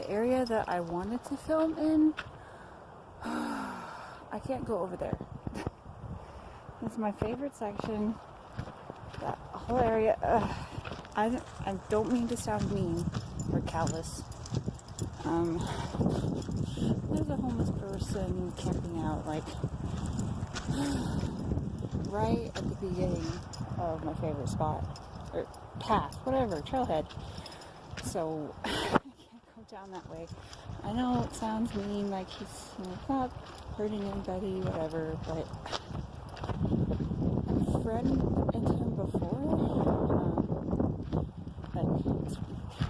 the area that I wanted to film in, I can't go over there. It's my favorite section. That whole area. I don't mean to sound mean or callous. There's a homeless person camping out, like, right at the beginning of my favorite spot, or path, whatever, trailhead. So I can't go down that way. I know it sounds mean, like he's, not hurting anybody, whatever, but I've run into him before.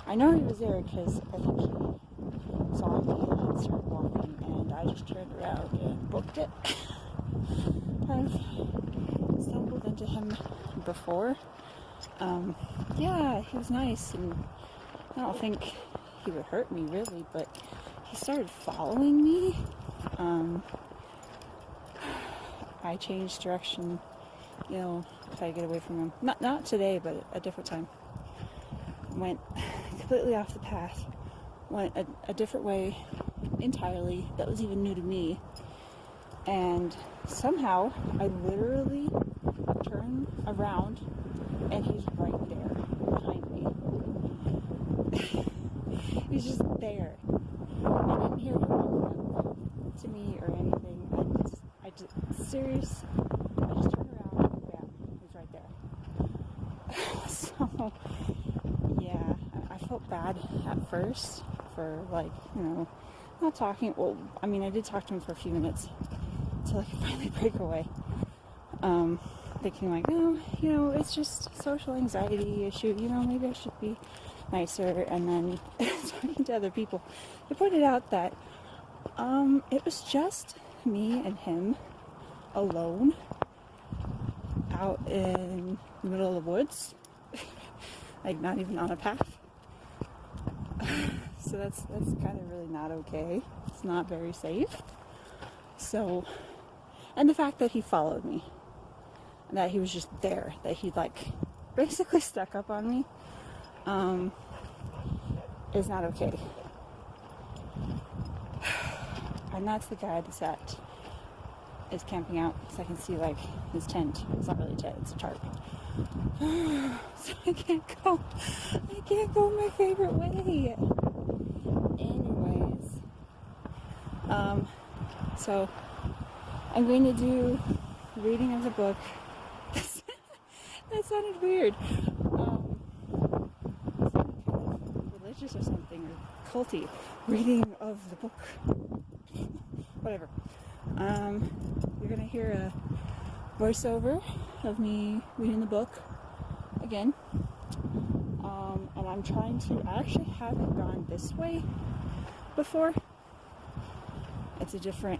I know he was there because I think he saw me and started walking, and I just turned around and booked it. I've stumbled into him before. Yeah, he was nice, and I don't think he would hurt me really, but he started following me. I changed direction, try to get away from him. Not today, but a different time. Went completely off the path. Went a different way entirely. That was even new to me. And somehow I literally turn around and he's right there behind me. He's just there. I didn't hear him walk to me or anything. I just serious. I just turned around and bam, he's right there. So yeah, I felt bad at first for not talking. Well, I mean, I did talk to him for a few minutes until I could finally break away. Thinking it's just social anxiety issue, maybe I should be nicer. And then talking to other people, they pointed out that it was just me and him alone out in the middle of the woods, like not even on a path. So that's kind of really not okay. It's not very safe. So, and the fact that he followed me, and that he was just there, that he basically stuck up on me, is not okay. And that's the guy is camping out, so I can see his tent. It's not really a tent, it's a tarp. So I can't go my favorite way. Anyways, so I'm going to do reading of the book. That sounded weird. Sounded kind of religious or something, or culty. Reading of the book. Whatever. You're gonna hear a voiceover of me reading the book again. And I'm trying to. I actually haven't gone this way before. It's a different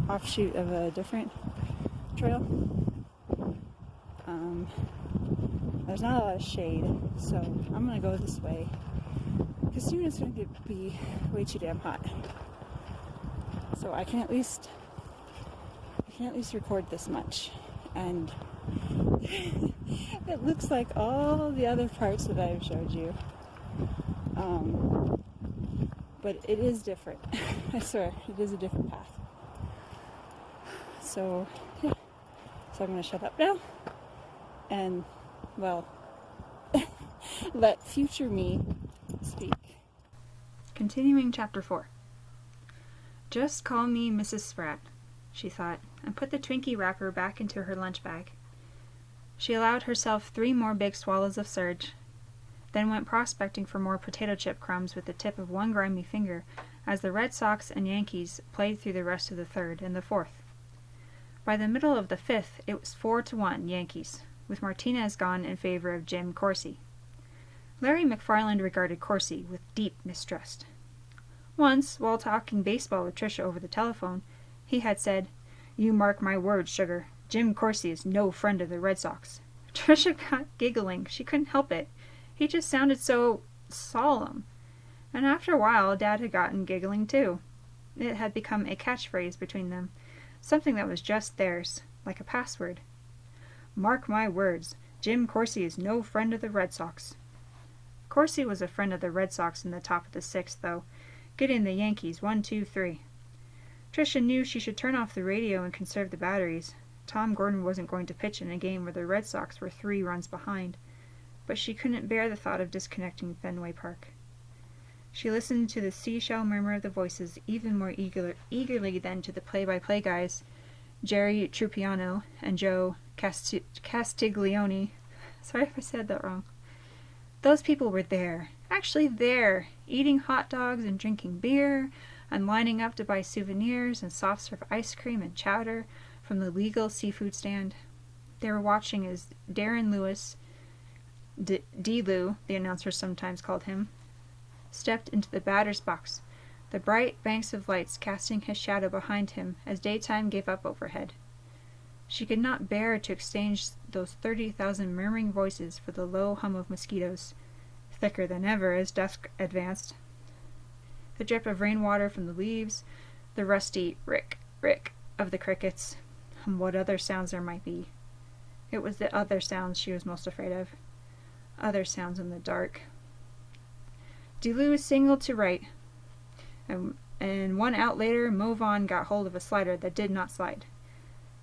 offshoot of a different trail. There's not a lot of shade, so I'm gonna go this way because soon it's gonna be way too damn hot. So I can at least record this much, and it looks like all the other parts that I've showed you. But it is different. I swear, it is a different path. So, yeah. So I'm going to shut up now. And, let future me speak. Continuing chapter 4. Just call me Mrs. Spratt, she thought, and put the Twinkie wrapper back into her lunch bag. She allowed herself 3 more big swallows of Surge, then went prospecting for more potato chip crumbs with the tip of one grimy finger as the Red Sox and Yankees played through the rest of the 3rd and the 4th. By the middle of the 5th, it was 4-1 Yankees, with Martinez gone in favor of Jim Corsi. Larry McFarland regarded Corsi with deep mistrust. Once, while talking baseball with Trisha over the telephone, he had said, "You mark my words, sugar, Jim Corsi is no friend of the Red Sox." Trisha got giggling. She couldn't help it. He just sounded so solemn. And after a while, Dad had gotten giggling too. It had become a catchphrase between them, something that was just theirs, like a password. "Mark my words, Jim Corsi is no friend of the Red Sox." Corsi was a friend of the Red Sox in the top of the sixth, though, getting the Yankees 1-2-3. Trisha knew she should turn off the radio and conserve the batteries. Tom Gordon wasn't going to pitch in a game where the Red Sox were 3 runs behind, but she couldn't bear the thought of disconnecting Fenway Park. She listened to the seashell murmur of the voices even more eagerly than to the play-by-play guys, Jerry Trupiano and Joe Castiglione. Sorry if I said that wrong. Those people were there, actually there, eating hot dogs and drinking beer, and lining up to buy souvenirs and soft-serve ice cream and chowder from the legal seafood stand. They were watching as Darren Lewis, D-Lou, the announcer sometimes called him, stepped into the batter's box, the bright banks of lights casting his shadow behind him as daytime gave up overhead. She could not bear to exchange those 30,000 murmuring voices for the low hum of mosquitoes, thicker than ever as dusk advanced. The drip of rainwater from the leaves, the rusty rick, rick of the crickets, and what other sounds there might be. It was the other sounds she was most afraid of. Other sounds in the dark. DeLu singled to right, and 1 out later, Mo Vaughn got hold of a slider that did not slide.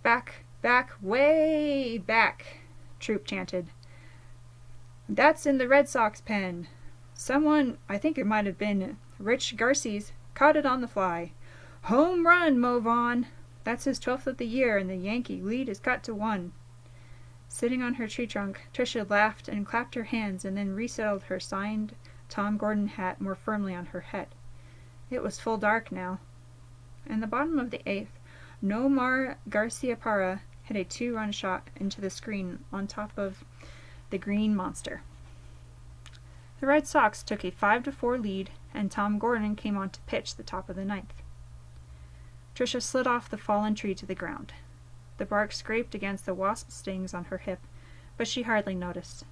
Back, back, way back, Troop chanted. That's in the Red Sox pen. Someone, I think it might have been Rich Garces, caught it on the fly. Home run, Mo Vaughn. That's his 12th of the year, and the Yankee lead is cut to 1. Sitting on her tree trunk, Trisha laughed and clapped her hands and then resettled her signed Tom Gordon hat more firmly on her head. It was full dark now. In the bottom of the 8th, Nomar Garciaparra hit a 2-run shot into the screen on top of the green monster. The Red Sox took a 5-4 lead, and Tom Gordon came on to pitch the top of the 9th. Trisha slid off the fallen tree to the ground. The bark scraped against the wasp stings on her hip, but she hardly noticed.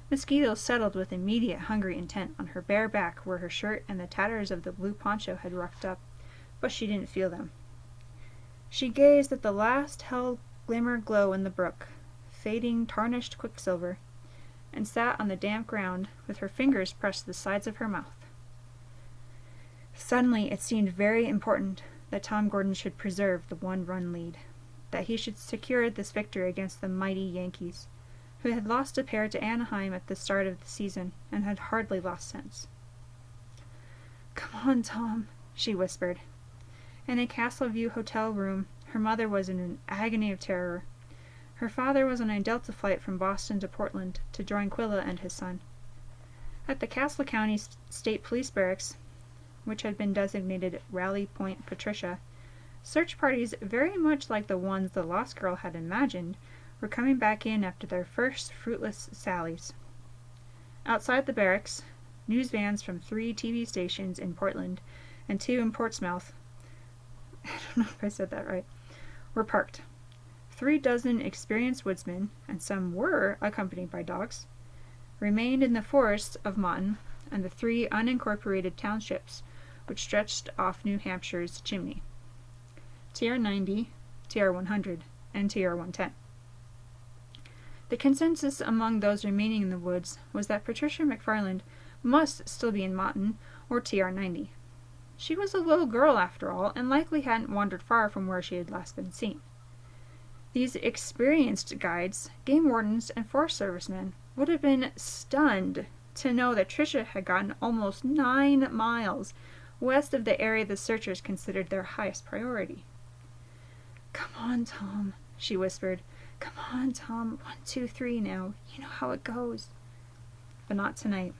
Mosquitoes settled with immediate hungry intent on her bare back where her shirt and the tatters of the blue poncho had roughed up, but she didn't feel them. She gazed at the last hell glimmer glow in the brook, fading tarnished quicksilver, and sat on the damp ground with her fingers pressed to the sides of her mouth. Suddenly it seemed very important that Tom Gordon should preserve the 1-run lead, that he should secure this victory against the mighty Yankees, who had lost a pair to Anaheim at the start of the season and had hardly lost since. "Come on, Tom," she whispered. In a Castle View hotel room, her mother was in an agony of terror. Her father was on a Delta flight from Boston to Portland to join Quilla and his son. At the Castle County State Police Barracks, which had been designated Rally Point Patricia, search parties very much like the ones the lost girl had imagined were coming back in after their first fruitless sallies. Outside the barracks, news vans from 3 TV stations in Portland and 2 in Portsmouth, I don't know if I said that right, were parked. 3 dozen experienced woodsmen, and some were accompanied by dogs, remained in the forests of Mountain and the 3 unincorporated townships which stretched off New Hampshire's chimney: TR-90, TR-100, and TR-110. The consensus among those remaining in the woods was that Patricia McFarland must still be in Mountain or TR-90. She was a little girl, after all, and likely hadn't wandered far from where she had last been seen. These experienced guides, game wardens, and Forest Service men would have been stunned to know that Trisha had gotten almost 9 miles west of the area the searchers considered their highest priority. "Come on, Tom," she whispered. "Come on, Tom. 1, 2, 3 now. You know how it goes." But not tonight.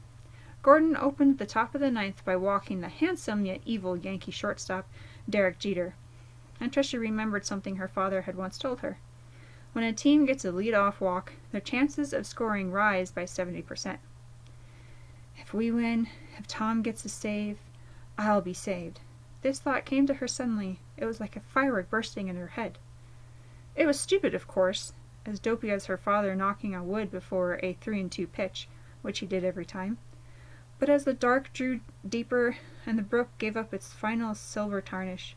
Gordon opened the top of the 9th by walking the handsome yet evil Yankee shortstop, Derek Jeter. And Trisha remembered something her father had once told her. When a team gets a lead-off walk, their chances of scoring rise by 70%. If we win, if Tom gets a save, I'll be saved. This thought came to her suddenly. It was like a firework bursting in her head. It was stupid, of course, as dopey as her father knocking on wood before a 3-2 pitch, which he did every time. But as the dark drew deeper and the brook gave up its final silver tarnish,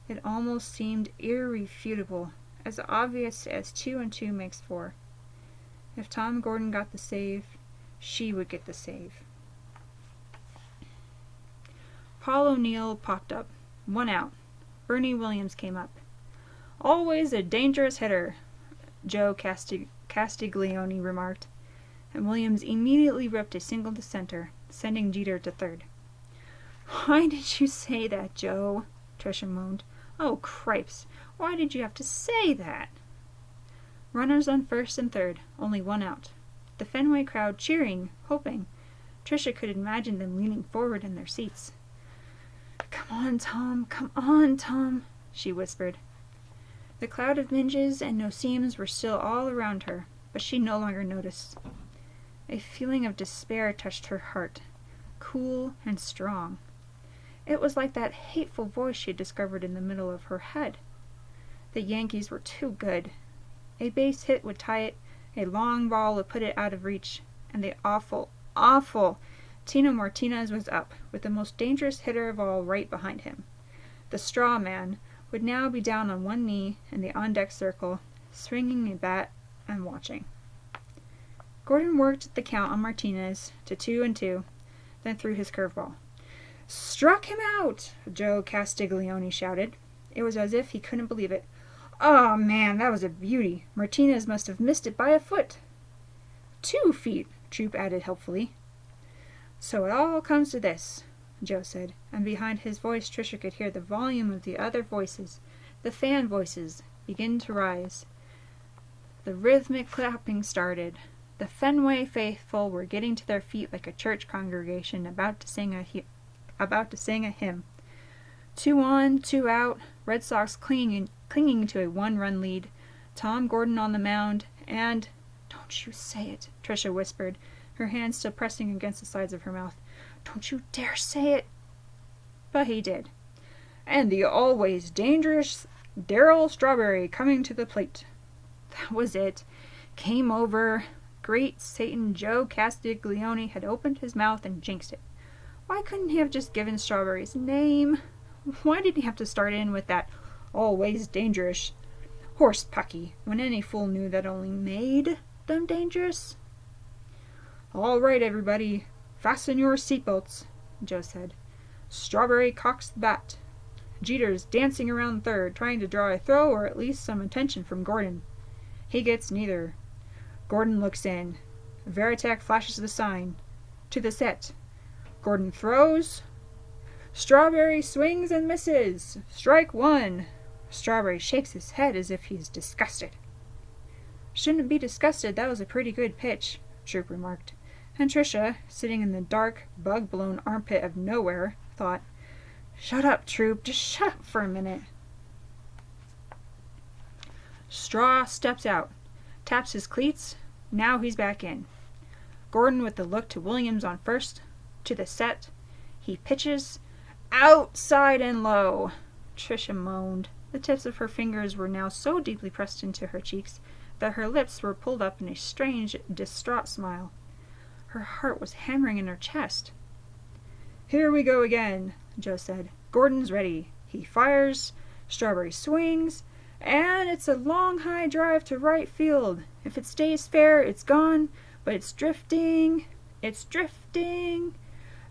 it almost seemed irrefutable, as obvious as 2 and 2 makes 4. If Tom Gordon got the save, she would get the save. Paul O'Neill popped up. 1 out. Bernie Williams came up. Always a dangerous hitter, Joe Castiglione remarked, and Williams immediately ripped a single to center, sending Jeter to third. Why did you say that, Joe? Trisha moaned. Oh, cripes. Why did you have to say that? Runners on first and third, only 1 out. The Fenway crowd cheering, hoping. Trisha could imagine them leaning forward in their seats. Come on, Tom, she whispered. The cloud of midges and no-seams were still all around her, but she no longer noticed. A feeling of despair touched her heart, cool and strong. It was like that hateful voice she had discovered in the middle of her head. The Yankees were too good. A base hit would tie it, a long ball would put it out of reach, and the awful Tino Martinez was up, with the most dangerous hitter of all right behind him. The straw man would now be down on one knee in the on-deck circle, swinging a bat and watching. Gordon worked the count on Martinez to 2-2, then threw his curveball. Struck him out! Joe Castiglione shouted. It was as if he couldn't believe it. Oh, man, that was a beauty. Martinez must have missed it by a foot. 2 feet, Troop added helpfully. So it all comes to this, Joe said, and behind his voice Trisha could hear the volume of the other voices, the fan voices, begin to rise. The rhythmic clapping started. The Fenway faithful were getting to their feet like a church congregation about to sing a hymn. 2 on, 2 out, Red Sox clinging to a 1-run lead, Tom Gordon on the mound, and... Don't you say it, Trisha whispered, her hands still pressing against the sides of her mouth. Don't you dare say it. But he did. And the always dangerous Darryl Strawberry coming to the plate. That was it. Came over. Great Satan Joe Castiglione had opened his mouth and jinxed it. Why couldn't he have just given Strawberry's name? Why did he have to start in with that always dangerous horse pucky when any fool knew that only made them dangerous? All right, everybody, fasten your seatbelts, Joe said. Strawberry cocks the bat. Jeter's dancing around third, trying to draw a throw or at least some attention from Gordon. He gets neither. Gordon looks in. Veritek flashes the sign. To the set. Gordon throws. Strawberry swings and misses. Strike 1. Strawberry shakes his head as if he's disgusted. Shouldn't be disgusted, that was a pretty good pitch, Troop remarked. And Trisha, sitting in the dark, bug-blown armpit of nowhere, thought, Shut up, Troop, just shut up for a minute. Straw steps out, taps his cleats, now he's back in. Gordon with the look to Williams on first, to the set. He pitches, outside and low. Trisha moaned. The tips of her fingers were now so deeply pressed into her cheeks that her lips were pulled up in a strange, distraught smile. Her heart was hammering in her chest. Here we go again, Joe said. Gordon's ready. He fires. Strawberry swings. And it's a long, high drive to right field. If it stays fair, it's gone. But it's drifting. It's drifting.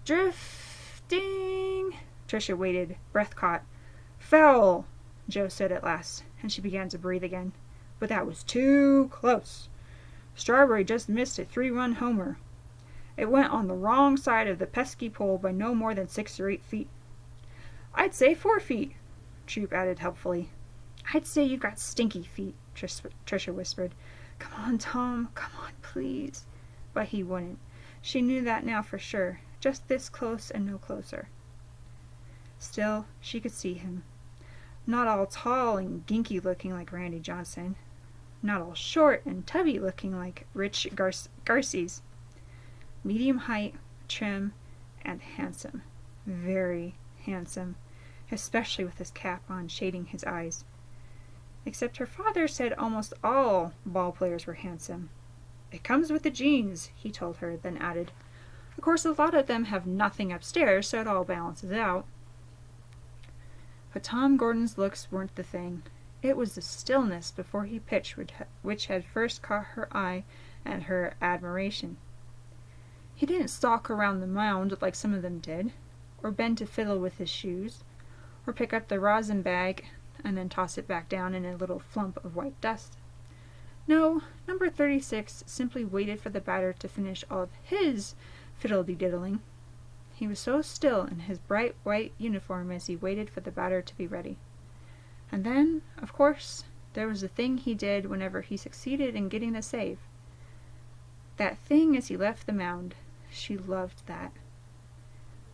Drifting. Trisha waited, breath caught. Foul, Joe said at last, and she began to breathe again. But that was too close. Strawberry just missed a 3-run homer. It went on the wrong side of the pesky pole by no more than 6 or 8 feet. I'd say 4 feet, Troop added helpfully. I'd say you've got stinky feet, Trisha whispered. Come on, Tom, come on, please. But he wouldn't. She knew that now for sure, just this close and no closer. Still, she could see him. Not all tall and ginky looking like Randy Johnson. Not all short and tubby looking like Rich Garces. Medium height, trim, and handsome. Very handsome, especially with his cap on shading his eyes. Except her father said almost all ball players were handsome. It comes with the genes, he told her, then added, Of course a lot of them have nothing upstairs, so it all balances out. But Tom Gordon's looks weren't the thing. It was the stillness before he pitched which had first caught her eye and her admiration. He didn't stalk around the mound like some of them did. or bend to fiddle with his shoes, or pick up the rosin bag and then toss it back down in a little flump of white dust. No, number 36 simply waited for the batter to finish all of his fiddle-de-diddling. He was so still in his bright white uniform as he waited for the batter to be ready. And then, of course, there was the thing he did whenever he succeeded in getting the save. That thing as he left the mound. She loved that.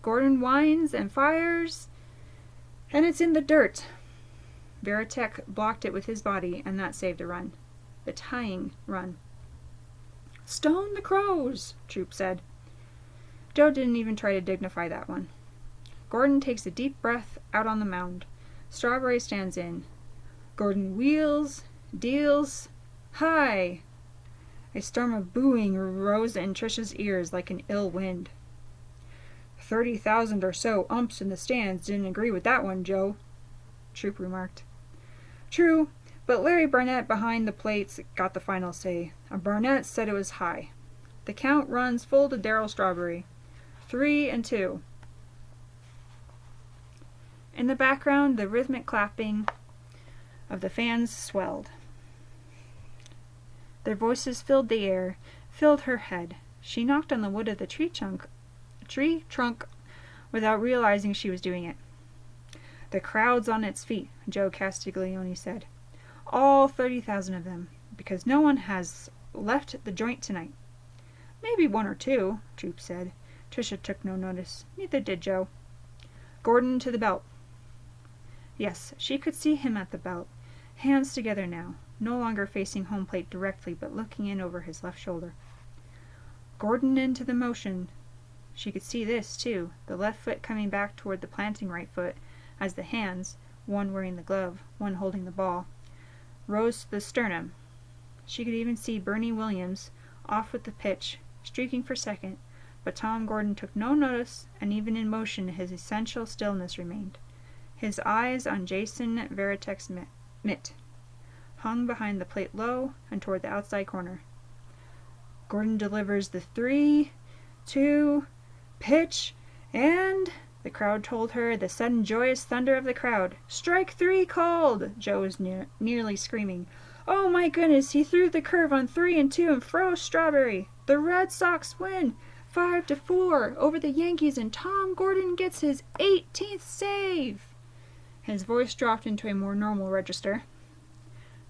Gordon whines and fires, and it's in the dirt. Veritek blocked it with his body, and that saved a run. The tying run. "Stone the Crows," Troop said. Joe didn't even try to dignify that one. Gordon takes a deep breath out on the mound. Strawberry stands in. Gordon wheels, deals, high. A storm of booing rose in Trisha's ears like an ill wind. 30,000 or so umps in the stands didn't agree with that one, Joe, Troop remarked. True, but Larry Barnett behind the plates got the final say, and Barnett said it was high. The count runs full to Darryl Strawberry. 3-2. In the background, the rhythmic clapping of the fans swelled. Their voices filled the air, filled her head. She knocked on the wood of the tree trunk without realizing she was doing it. The crowd's on its feet, Joe Castiglione said. All 30,000 of them, because no one has left the joint tonight. Maybe 1 or 2, Troop said. Trisha took no notice. Neither did Joe. Gordon to the belt. Yes, she could see him at the belt, hands together now, no longer facing home plate directly, but looking in over his left shoulder. Gordon into the motion. She could see this, too, the left foot coming back toward the planting right foot, as the hands, one wearing the glove, one holding the ball, rose to the sternum. She could even see Bernie Williams, off with the pitch, streaking for second, but Tom Gordon took no notice, and even in motion his essential stillness remained. His eyes on Jason Veritek's mitt, hung behind the plate low and toward the outside corner. Gordon delivers the 3-2 pitch, and the crowd told her, the sudden joyous thunder of the crowd. Strike 3 called! Joe was nearly screaming. Oh my goodness, he threw the curve on 3-2 and froze Strawberry. The Red Sox win 5-4 over the Yankees, and Tom Gordon gets his 18th save. His voice dropped into a more normal register.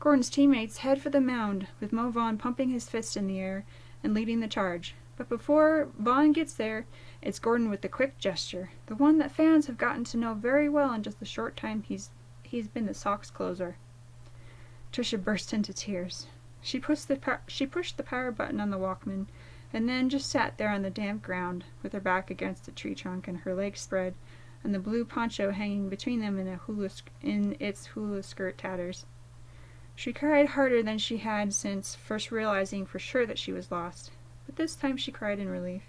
Gordon's teammates head for the mound, with Mo Vaughn pumping his fist in the air and leading the charge. But before Vaughn gets there, it's Gordon with the quick gesture, the one that fans have gotten to know very well in just the short time he's been the Sox closer. Trisha burst into tears. She pushed the power button on the Walkman, and then just sat there on the damp ground, with her back against the tree trunk and her legs spread, and the blue poncho hanging between them in its hula skirt tatters. She cried harder than she had since first realizing for sure that she was lost, but this time she cried in relief.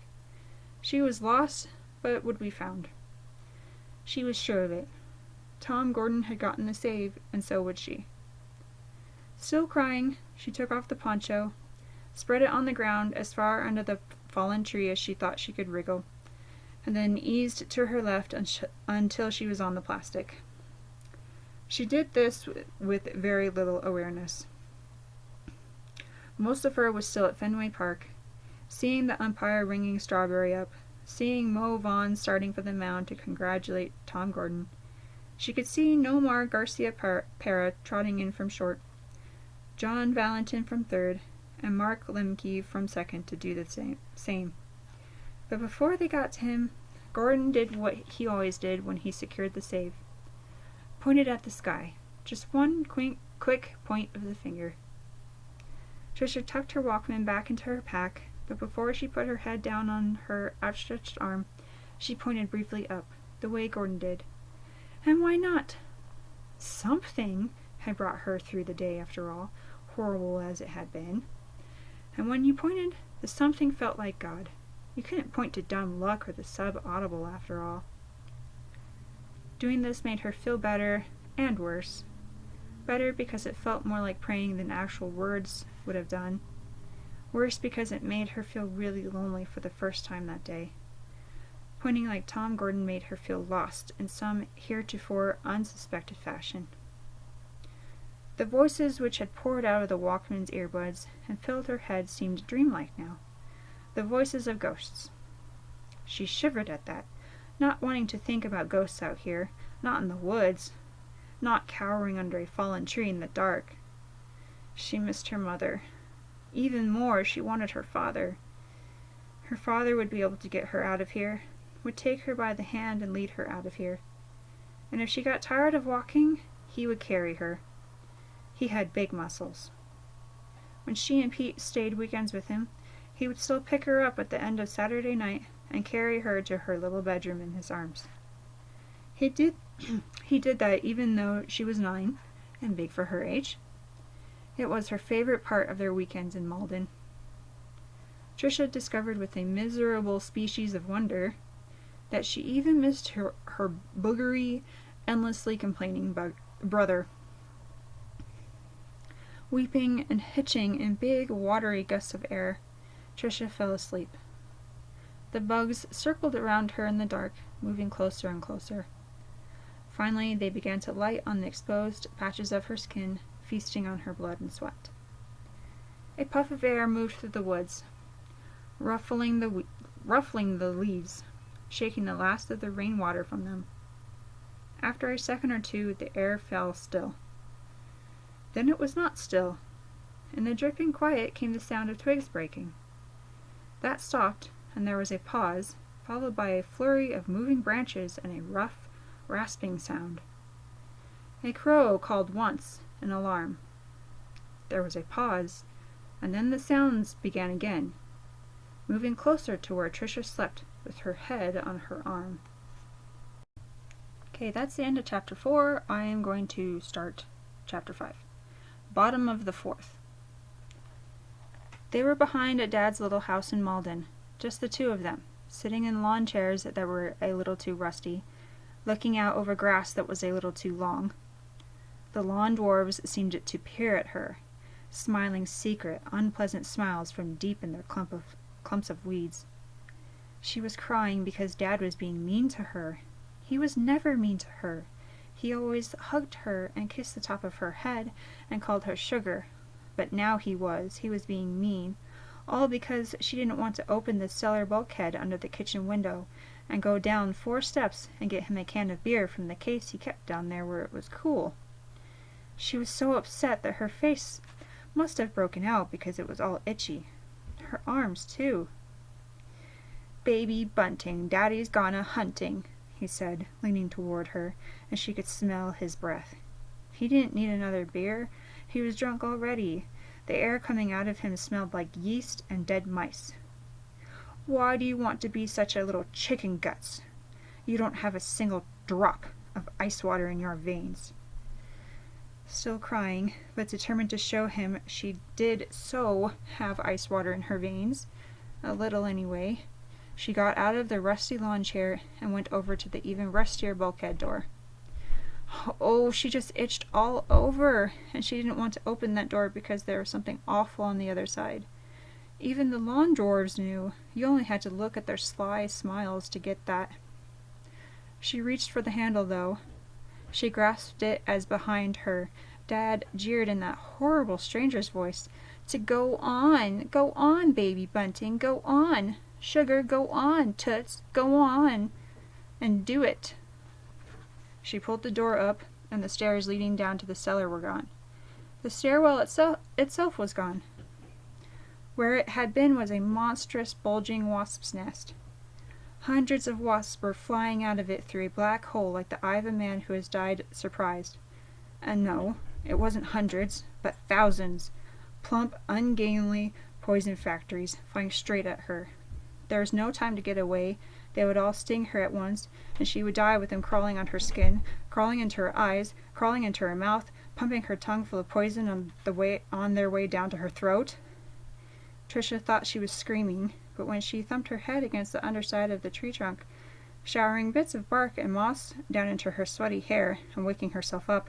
She was lost, but would be found. She was sure of it. Tom Gordon had gotten the save, and so would she. Still crying, she took off the poncho, spread it on the ground as far under the fallen tree as she thought she could wriggle, and then eased to her left until she was on the plastic. She did this with very little awareness. Most of her was still at Fenway Park, seeing the umpire ringing Strawberry up, seeing Mo Vaughn starting for the mound to congratulate Tom Gordon. She could see Nomar Garcia-Para trotting in from short, John Valentin from third, and Mark Lemke from second to do the same. But before they got to him, Gordon did what he always did when he secured the save. Pointed at the sky. Just one quick point of the finger. Trisha tucked her Walkman back into her pack, but before she put her head down on her outstretched arm, she pointed briefly up, the way Gordon did. And why not? Something had brought her through the day after all, horrible as it had been. And when you pointed, the something felt like God. You couldn't point to dumb luck or the sub-audible after all. Doing this made her feel better and worse. Better because it felt more like praying than actual words would have done. Worse because it made her feel really lonely for the first time that day. pointing like Tom Gordon made her feel lost in some heretofore unsuspected fashion. The voices which had poured out of the Walkman's earbuds and filled her head seemed dreamlike now. The voices of ghosts. She shivered at that, not wanting to think about ghosts out here, not in the woods, not cowering under a fallen tree in the dark. She missed her mother. Even more, she wanted her father. Her father would be able to get her out of here, would take her by the hand and lead her out of here. And if she got tired of walking, he would carry her. He had big muscles. When she and Pete stayed weekends with him, he would still pick her up at the end of Saturday night and carry her to her little bedroom in his arms. He did that even though she was 9 and big for her age. It was her favorite part of their weekends in Malden. Trisha discovered with a miserable species of wonder that she even missed her boogery, endlessly complaining brother. Weeping and hitching in big, watery gusts of air, Trisha fell asleep. The bugs circled around her in the dark, moving closer and closer. Finally, they began to light on the exposed patches of her skin, feasting on her blood and sweat. A puff of air moved through the woods, ruffling the leaves, shaking the last of the rainwater from them. After a second or two, the air fell still. Then it was not still. In the dripping quiet came the sound of twigs breaking. That stopped, and there was a pause, followed by a flurry of moving branches and a rough, rasping sound. A crow called once, in alarm. There was a pause, and then the sounds began again, moving closer to where Trisha slept, with her head on her arm. Okay, that's the end of chapter 4. I am going to start chapter 5. Bottom of the 4th. They were behind at Dad's little house in Malden, just the two of them, sitting in lawn chairs that were a little too rusty, looking out over grass that was a little too long. The lawn dwarves seemed to peer at her, smiling secret, unpleasant smiles from deep in their clumps of weeds. She was crying because Dad was being mean to her. He was never mean to her. He always hugged her and kissed the top of her head and called her sugar. But now he was being mean, all because she didn't want to open the cellar bulkhead under the kitchen window and go down 4 steps and get him a can of beer from the case he kept down there where it was cool. She was so upset that her face must have broken out because it was all itchy. Her arms, too. "Baby Bunting, Daddy's gone a-hunting," he said, leaning toward her, and she could smell his breath. He didn't need another beer. He was drunk already. The air coming out of him smelled like yeast and dead mice. "Why do you want to be such a little chicken guts? You don't have a single drop of ice water in your veins." Still crying, but determined to show him she did so have ice water in her veins, a little anyway, she got out of the rusty lawn chair and went over to the even rustier bulkhead door. Oh, she just itched all over, and she didn't want to open that door because there was something awful on the other side. Even the lawn dwarves knew. You only had to look at their sly smiles to get that. She reached for the handle, though. She grasped it as behind her, Dad jeered in that horrible stranger's voice to go on, Baby Bunting, go on. Sugar, go on, Toots, go on. And do it. She pulled the door up, and the stairs leading down to the cellar were gone. The stairwell itself was gone. Where it had been was a monstrous, bulging wasp's nest. Hundreds of wasps were flying out of it through a black hole like the eye of a man who has died surprised. And no, it wasn't hundreds, but thousands. Plump, ungainly poison factories flying straight at her. There was no time to get away. They would all sting her at once, and she would die with them crawling on her skin, crawling into her eyes, crawling into her mouth, pumping her tongue full of poison on their way down to her throat. Trisha thought she was screaming, but when she thumped her head against the underside of the tree trunk, showering bits of bark and moss down into her sweaty hair and waking herself up,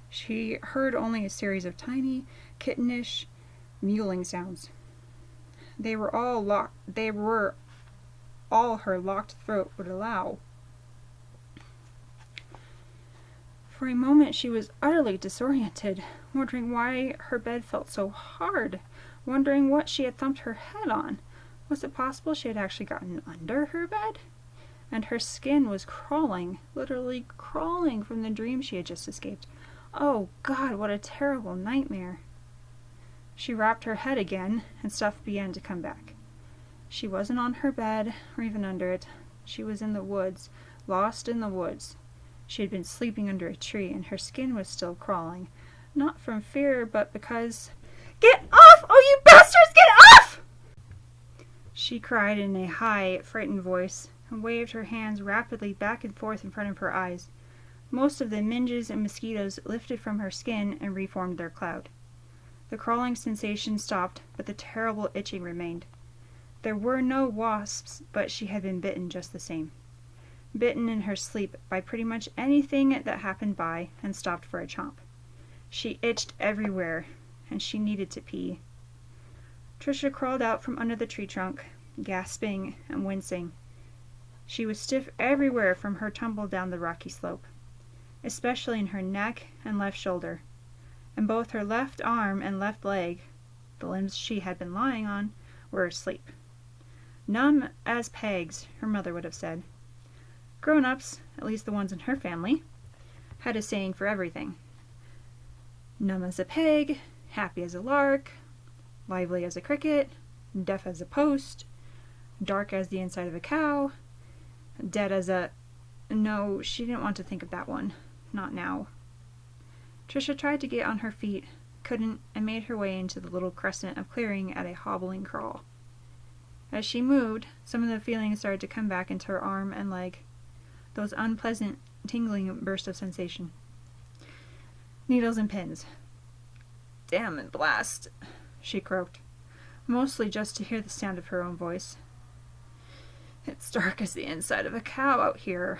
she heard only a series of tiny, kittenish, mewling sounds. They were all her locked throat would allow. For a moment she was utterly disoriented, wondering why her bed felt so hard, wondering what she had thumped her head on. Was it possible she had actually gotten under her bed? And her skin was crawling, literally crawling from the dream she had just escaped. Oh God, what a terrible nightmare. She wrapped her head again, and stuff began to come back. She wasn't on her bed, or even under it. She was in the woods, lost in the woods. She had been sleeping under a tree, and her skin was still crawling. Not from fear, but because... "Get off! Oh, you bastards, get off!" she cried in a high, frightened voice, and waved her hands rapidly back and forth in front of her eyes. Most of the midges and mosquitoes lifted from her skin and reformed their cloud. The crawling sensation stopped, but the terrible itching remained. There were no wasps, but she had been bitten just the same. Bitten in her sleep by pretty much anything that happened by and stopped for a chomp. She itched everywhere, and she needed to pee. Trisha crawled out from under the tree trunk, gasping and wincing. She was stiff everywhere from her tumble down the rocky slope, especially in her neck and left shoulder, and both her left arm and left leg, the limbs she had been lying on, were asleep. Numb as pegs, her mother would have said. Grown-ups, at least the ones in her family, had a saying for everything. Numb as a peg, happy as a lark, lively as a cricket, deaf as a post, dark as the inside of a cow, dead as a... No, she didn't want to think of that one. Not now. Trisha tried to get on her feet, couldn't, and made her way into the little crescent of clearing at a hobbling crawl. As she moved, some of the feelings started to come back into her arm and leg. Those unpleasant, tingling bursts of sensation. Needles and pins. "Damn and blast," she croaked, mostly just to hear the sound of her own voice. "It's dark as the inside of a cow out here."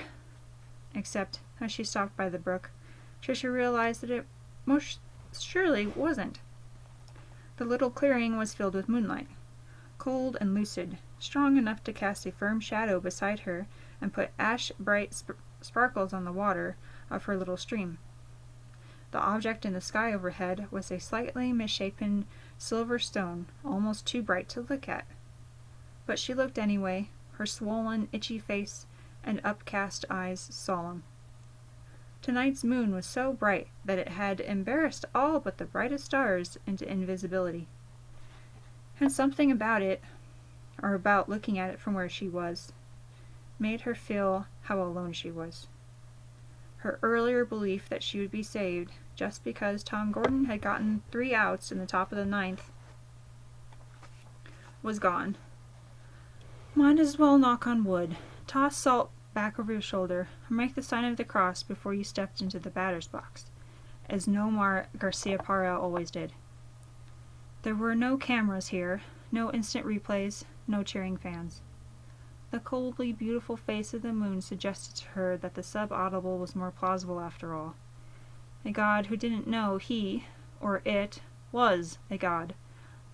Except, as she stopped by the brook, Trisha realized that it most surely wasn't. The little clearing was filled with moonlight, cold and lucid, strong enough to cast a firm shadow beside her and put ash-bright sparkles on the water of her little stream. The object in the sky overhead was a slightly misshapen silver stone, almost too bright to look at. But she looked anyway, her swollen, itchy face and upcast eyes solemn. Tonight's moon was so bright that it had embarrassed all but the brightest stars into invisibility. And something about it, or about looking at it from where she was, made her feel how alone she was. Her earlier belief that she would be saved just because Tom Gordon had gotten 3 outs in the top of the 9th was gone. Might as well knock on wood, toss salt back over your shoulder, or make the sign of the cross before you stepped into the batter's box, as Nomar Garcia Parra always did. There were no cameras here, no instant replays, no cheering fans. The coldly beautiful face of the moon suggested to her that the sub-audible was more plausible after all. A god who didn't know he, or it, was a god.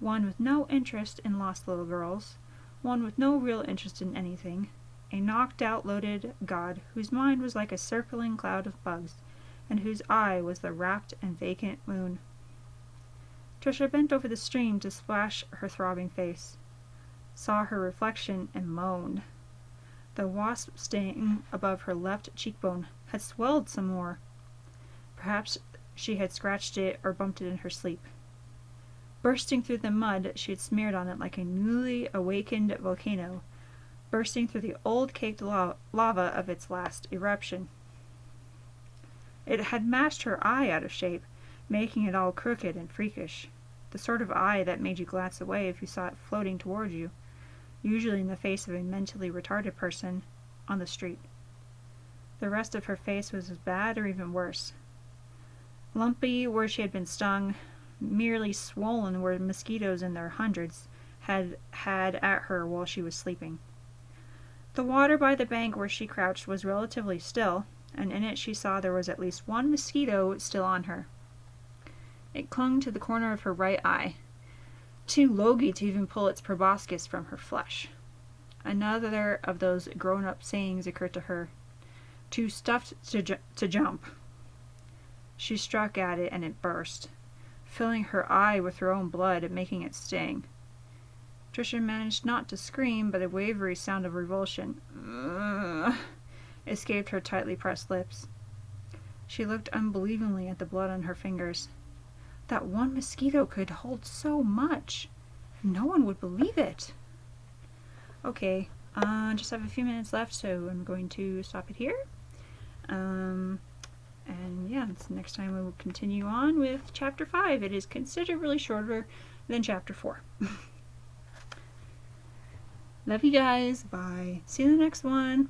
One with no interest in lost little girls. One with no real interest in anything. A knocked-out, loaded god whose mind was like a circling cloud of bugs, and whose eye was the rapt and vacant moon. Trisha bent over the stream to splash her throbbing face, saw her reflection, and moaned. The wasp sting above her left cheekbone had swelled some more. Perhaps she had scratched it or bumped it in her sleep. Bursting through the mud she had smeared on it like a newly awakened volcano, bursting through the old caked lava of its last eruption. It had mashed her eye out of shape, making it all crooked and freakish, the sort of eye that made you glance away if you saw it floating toward you, usually in the face of a mentally retarded person on the street. The rest of her face was as bad or even worse. Lumpy where she had been stung, merely swollen where mosquitoes in their hundreds had at her while she was sleeping. The water by the bank where she crouched was relatively still, and in it she saw there was at least one mosquito still on her. It clung to the corner of her right eye, too logy to even pull its proboscis from her flesh. Another of those grown-up sayings occurred to her. Too stuffed to jump. She struck at it and it burst, filling her eye with her own blood and making it sting. Trisha managed not to scream, but a wavery sound of revulsion escaped her tightly pressed lips. She looked unbelievingly at the blood on her fingers. That one mosquito could hold so much. No one would believe it. Okay, just have a few minutes left, so I'm going to stop it here. And yeah, next time we will continue on with Chapter 5. It is considerably shorter than Chapter 4. Love you guys. Bye. See you in the next one.